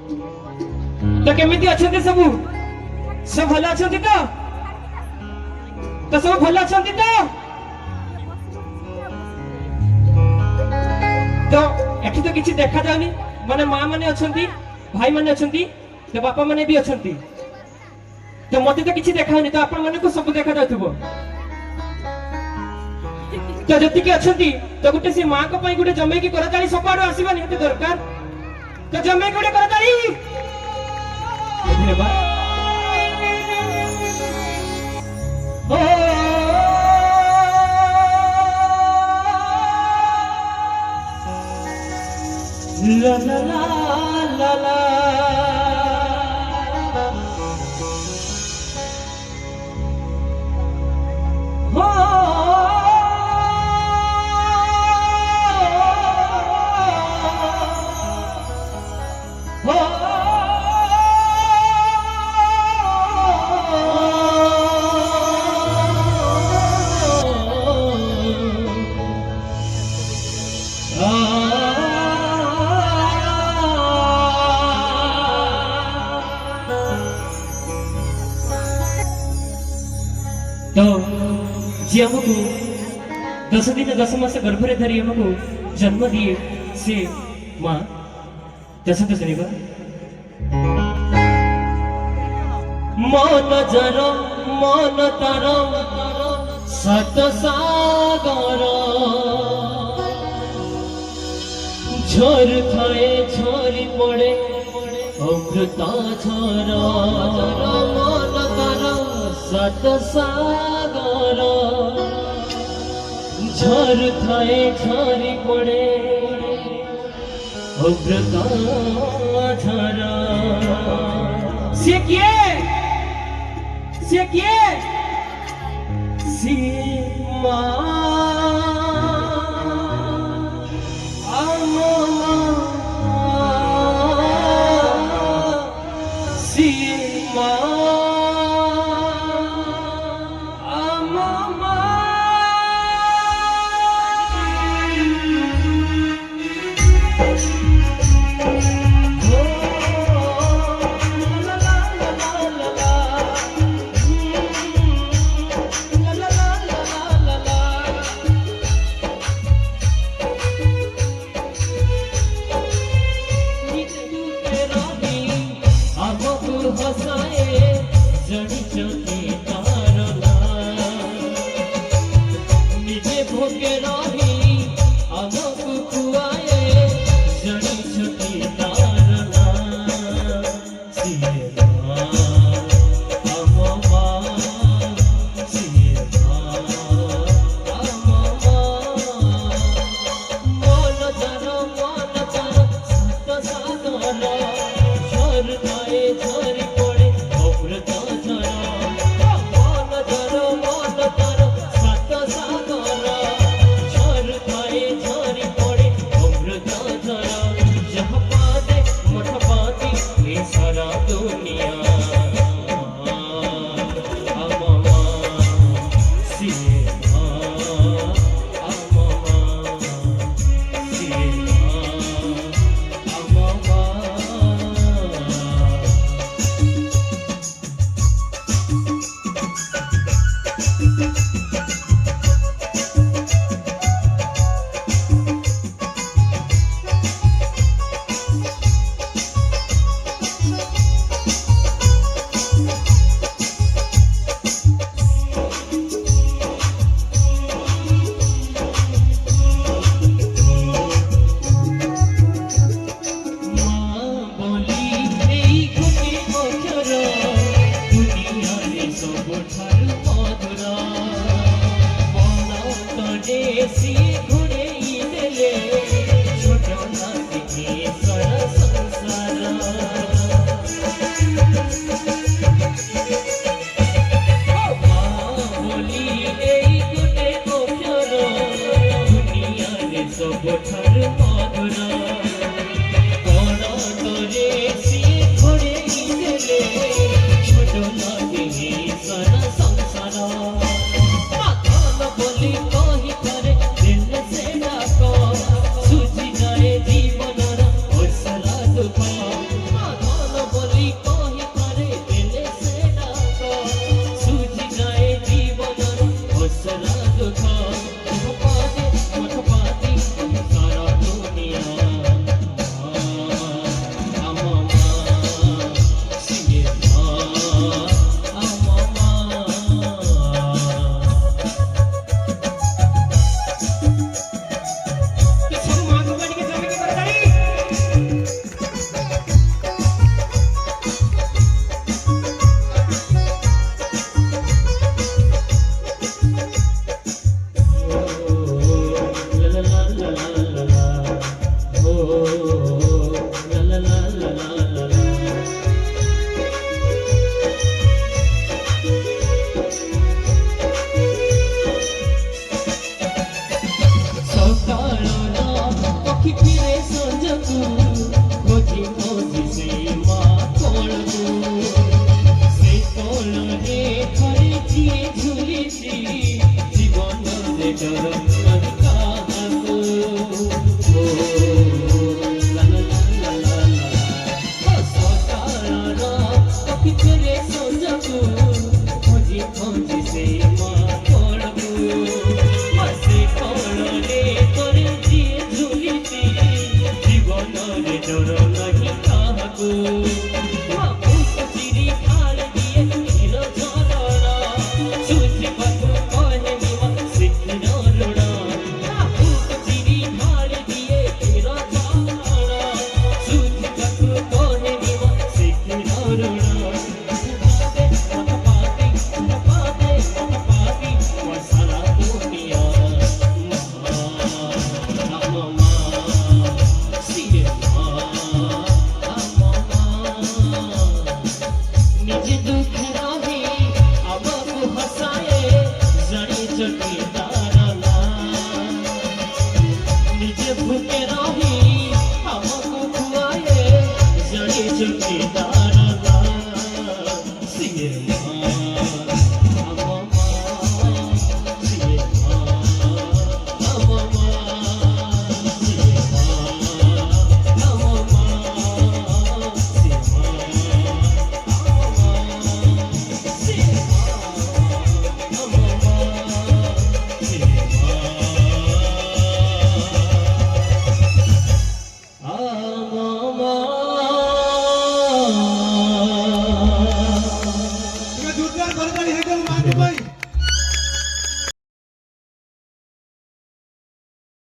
तो केमिति अछंती सबु सब भल अछंती तो सब भल अछंती तो एठी तो किछि देखा जाउनी माने मां माने अछंती भाई माने अछंती तो बापा माने भी अछंती तो मते तो किछि देखाउनी तो आपण माने को सब देखा जाउथबो तो जति के अछंती तो गुटे से मां को पई गुटे जमे की करताली सपाडो आसीबा निहते दरकार तो जमे गुटे करताली धन्यवाद ओ ला ला ला ला तो जी हमको 10 दिन 10 मास गर्भरे धरी हमको जन्म दिए से माँ दस तो सुनिबा मन जर मन तार सत सागर झर थाए झरी पड़े अमृता झर मन तार सत सागर झर थाए झरी पड़े अमृता झर से किए सीमा सीमा झर